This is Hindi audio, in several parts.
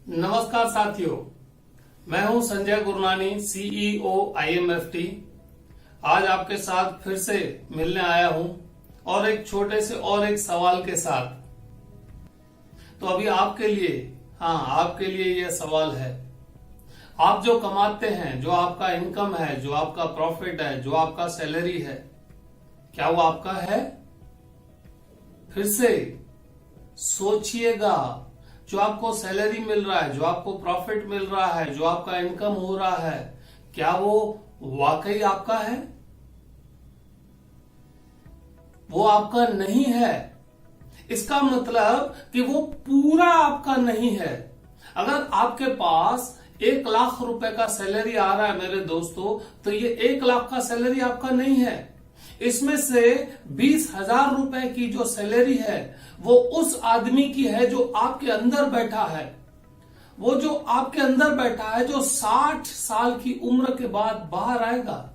नमस्कार साथियों, मैं हूं संजय गुरनानी, सीईओ IMFT। आज आपके साथ फिर से मिलने आया हूं और एक छोटे से और एक सवाल के साथ। तो अभी आपके लिए यह सवाल है, आप जो कमाते हैं, जो आपका इनकम है, जो आपका प्रॉफिट है, जो आपका सैलरी है, क्या वो आपका है? फिर से सोचिएगा, जो आपको सैलरी मिल रहा है, जो आपको प्रॉफिट मिल रहा है, जो आपका इनकम हो रहा है, क्या वो वाकई आपका है? वो आपका नहीं है। इसका मतलब कि वो पूरा आपका नहीं है। अगर आपके पास 1 लाख रुपए का सैलरी आ रहा है मेरे दोस्तों, तो ये 1 लाख का सैलरी आपका नहीं है। इसमें से 20,000 रुपए की जो सैलरी है वो उस आदमी की है जो आपके अंदर बैठा है। वो जो आपके अंदर बैठा है, जो 60 साल की उम्र के बाद बाहर आएगा,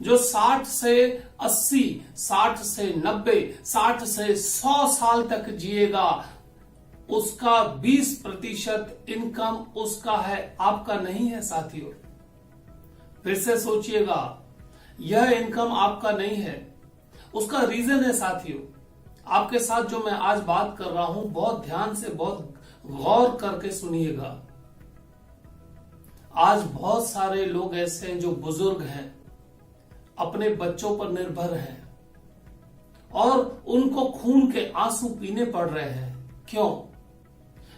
जो 60 से 80, 60 से 90, 60 से 100 साल तक जिएगा, उसका 20% इनकम उसका है, आपका नहीं है साथियों। फिर से सोचिएगा, यह इनकम आपका नहीं है। उसका रीजन है साथियों, आपके साथ जो मैं आज बात कर रहा हूं, बहुत ध्यान से, बहुत गौर करके सुनिएगा। आज बहुत सारे लोग ऐसे हैं जो बुजुर्ग हैं, अपने बच्चों पर निर्भर हैं और उनको खून के आंसू पीने पड़ रहे हैं। क्यों?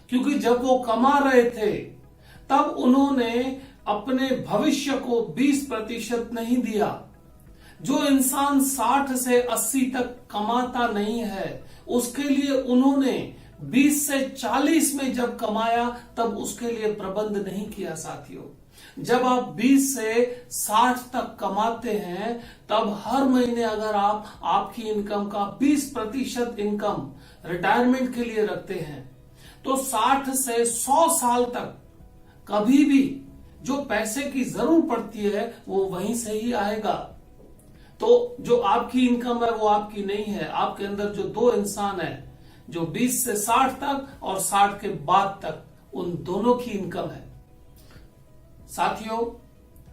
क्योंकि जब वो कमा रहे थे तब उन्होंने अपने भविष्य को 20% नहीं दिया। जो इंसान 60 से 80 तक कमाता नहीं है, उसके लिए उन्होंने 20 से 40 में जब कमाया तब उसके लिए प्रबंध नहीं किया साथियों। जब आप 20 से 60 तक कमाते हैं, तब हर महीने अगर आप आपकी इनकम का 20% इनकम रिटायरमेंट के लिए रखते हैं, तो 60 से 100 साल तक कभी भी जो पैसे की जरूरत पड़ती है वो वहीं से ही आएगा। तो जो आपकी इनकम है वो आपकी नहीं है। आपके अंदर जो 2 इंसान है, जो 20 से 60 तक और 60 के बाद तक, उन दोनों की इनकम है साथियों।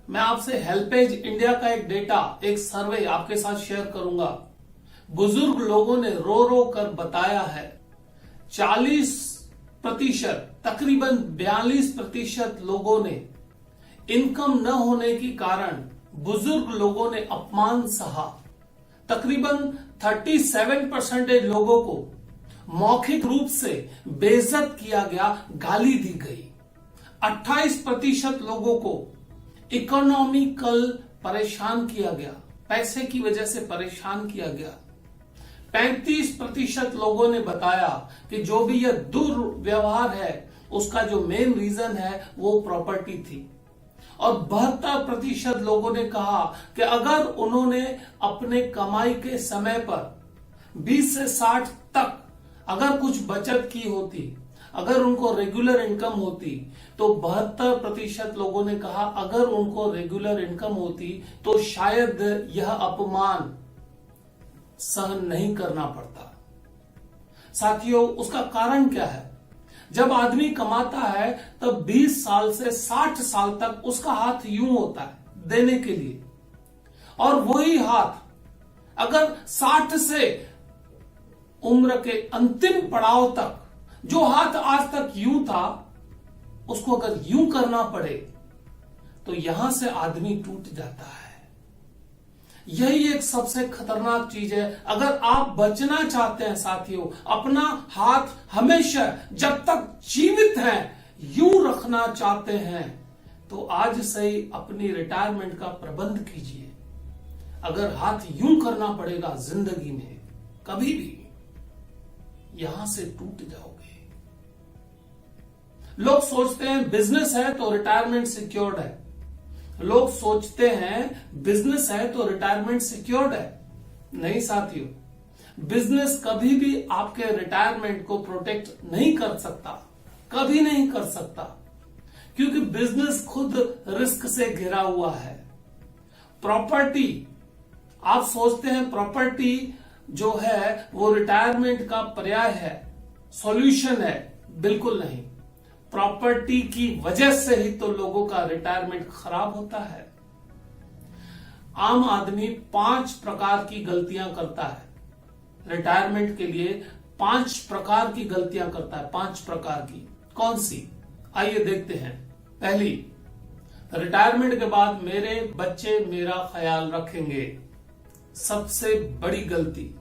मैं आपसे हेल्पेज इंडिया का एक डेटा, एक सर्वे आपके साथ शेयर करूंगा। बुजुर्ग लोगों ने रो रो कर बताया है, 40%, तकरीबन 42% लोगों ने इनकम न होने के कारण, बुजुर्ग लोगों ने अपमान सहा। तकरीबन 37% लोगों को मौखिक रूप से बेइज्जत किया गया, गाली दी गई। 28% लोगों को इकोनॉमिकल परेशान किया गया, पैसे की वजह से परेशान किया गया। 35% लोगों ने बताया कि जो भी यह दुर्व्यवहार है उसका जो मेन रीजन है वो प्रॉपर्टी थी। और 72% लोगों ने कहा कि अगर उन्होंने अपने कमाई के समय पर 20 से 60 तक अगर कुछ बचत की होती, अगर उनको रेगुलर इनकम होती, तो 72% लोगों ने कहा अगर उनको रेगुलर इनकम होती तो शायद यह अपमान सहन नहीं करना पड़ता। साथियों, उसका कारण क्या है? जब आदमी कमाता है तब 20 साल से 60 साल तक उसका हाथ यूं होता है देने के लिए, और वही हाथ अगर 60 से उम्र के अंतिम पड़ाव तक, जो हाथ आज तक यूं था, उसको अगर यूं करना पड़े तो यहां से आदमी टूट जाता है। यही एक सबसे खतरनाक चीज है। अगर आप बचना चाहते हैं साथियों, अपना हाथ हमेशा जब तक जीवित हैं यूं रखना चाहते हैं, तो आज से ही अपनी रिटायरमेंट का प्रबंध कीजिए। अगर हाथ यूं करना पड़ेगा जिंदगी में, कभी भी यहां से टूट जाओगे। लोग सोचते हैं बिजनेस है तो रिटायरमेंट सिक्योर्ड है। लोग सोचते हैं बिजनेस है तो रिटायरमेंट सिक्योर्ड है। नहीं साथियों, बिजनेस कभी भी आपके रिटायरमेंट को प्रोटेक्ट नहीं कर सकता, कभी नहीं कर सकता, क्योंकि बिजनेस खुद रिस्क से घिरा हुआ है। प्रॉपर्टी, आप सोचते हैं प्रॉपर्टी जो है वो रिटायरमेंट का पर्याय है, सॉल्यूशन है। बिल्कुल नहीं। प्रॉपर्टी की वजह से ही तो लोगों का रिटायरमेंट खराब होता है। आम आदमी 5 प्रकार की गलतियां करता है रिटायरमेंट के लिए। 5 प्रकार की गलतियां करता है। 5 प्रकार की कौन सी, आइए देखते हैं। पहली, रिटायरमेंट के बाद मेरे बच्चे मेरा ख्याल रखेंगे। सबसे बड़ी गलती।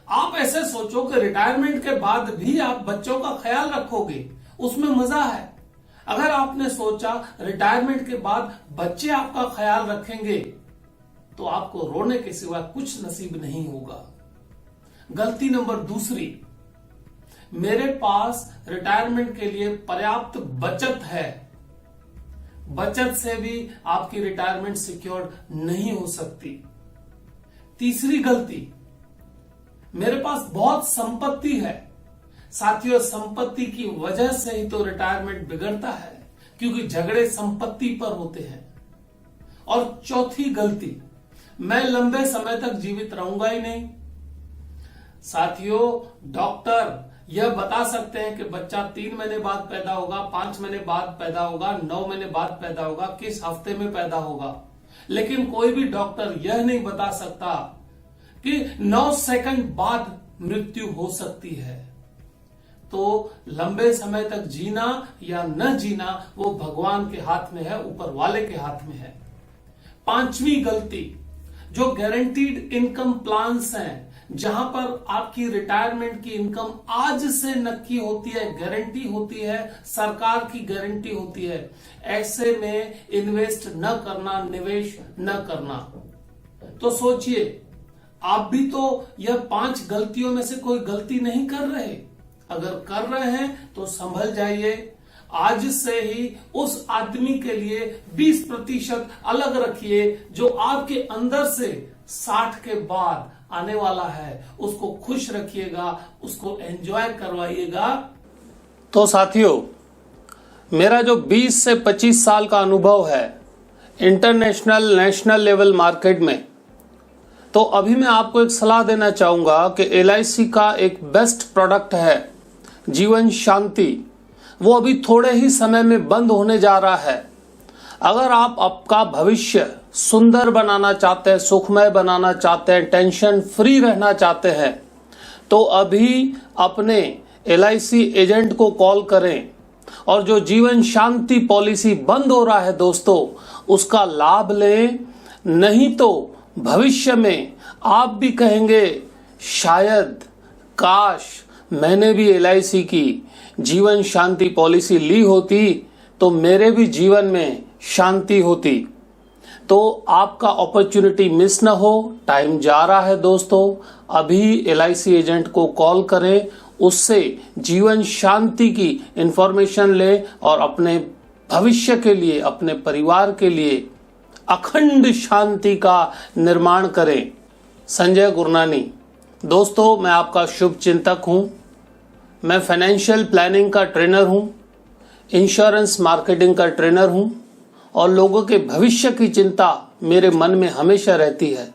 आप ऐसे सोचो कि रिटायरमेंट के बाद भी आप बच्चों का ख्याल रखोगे, उसमें मजा है। अगर आपने सोचा रिटायरमेंट के बाद बच्चे आपका ख्याल रखेंगे तो आपको रोने के सिवा कुछ नसीब नहीं होगा। गलती नंबर दूसरी, मेरे पास रिटायरमेंट के लिए पर्याप्त बचत है। बचत से भी आपकी रिटायरमेंट सिक्योर नहीं हो सकती। तीसरी गलती, मेरे पास बहुत संपत्ति है। साथियों, संपत्ति की वजह से ही तो रिटायरमेंट बिगड़ता है, क्योंकि झगड़े संपत्ति पर होते हैं। और चौथी गलती, मैं लंबे समय तक जीवित रहूंगा ही नहीं। साथियों, डॉक्टर यह बता सकते हैं कि बच्चा 3 महीने बाद पैदा होगा, 5 महीने बाद पैदा होगा, 9 महीने बाद पैदा होगा, किस हफ्ते में पैदा होगा, लेकिन कोई भी डॉक्टर यह नहीं बता सकता कि 9 सेकंड बाद मृत्यु हो सकती है। तो लंबे समय तक जीना या न जीना वो भगवान के हाथ में है, ऊपर वाले के हाथ में है। 5वीं गलती, जो गारंटीड इनकम प्लान्स हैं, जहां पर आपकी रिटायरमेंट की इनकम आज से नक्की होती है, गारंटी होती है, सरकार की गारंटी होती है, ऐसे में इन्वेस्ट न करना, निवेश न करना। तो सोचिए, आप भी तो यह 5 गलतियों में से कोई गलती नहीं कर रहे। अगर कर रहे हैं तो संभल जाइए। आज से ही उस आदमी के लिए 20% अलग रखिए जो आपके अंदर से 60 के बाद आने वाला है। उसको खुश रखिएगा, उसको एंजॉय करवाइएगा। तो साथियों, मेरा जो 20 से 25 साल का अनुभव है इंटरनेशनल, नेशनल लेवल मार्केट में, तो अभी मैं आपको एक सलाह देना चाहूंगा कि LIC का एक बेस्ट प्रोडक्ट है जीवन शांति। वो अभी थोड़े ही समय में बंद होने जा रहा है। अगर आप आपका भविष्य सुंदर बनाना चाहते हैं, सुखमय बनाना चाहते हैं, टेंशन फ्री रहना चाहते हैं, तो अभी अपने LIC एजेंट को कॉल करें और जो जीवन शांति पॉलिसी बंद हो रहा है दोस्तों, उसका लाभ लें। नहीं तो भविष्य में आप भी कहेंगे, शायद काश मैंने भी LIC की जीवन शांति पॉलिसी ली होती तो मेरे भी जीवन में शांति होती। तो आपका अपॉर्चुनिटी मिस ना हो। टाइम जा रहा है दोस्तों, अभी LIC एजेंट को कॉल करें, उससे जीवन शांति की इंफॉर्मेशन लें और अपने भविष्य के लिए, अपने परिवार के लिए अखंड शांति का निर्माण करें। संजय गुरनानी। दोस्तों, मैं आपका शुभ चिंतक हूं। मैं फाइनेंशियल प्लानिंग का ट्रेनर हूं, इंश्योरेंस मार्केटिंग का ट्रेनर हूं और लोगों के भविष्य की चिंता मेरे मन में हमेशा रहती है।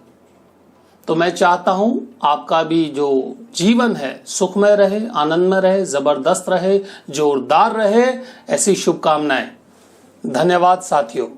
तो मैं चाहता हूं आपका भी जो जीवन है सुखमय रहे, आनंदमय रहे, जबरदस्त रहे, जोरदार रहे। ऐसी शुभकामनाएं। धन्यवाद साथियों।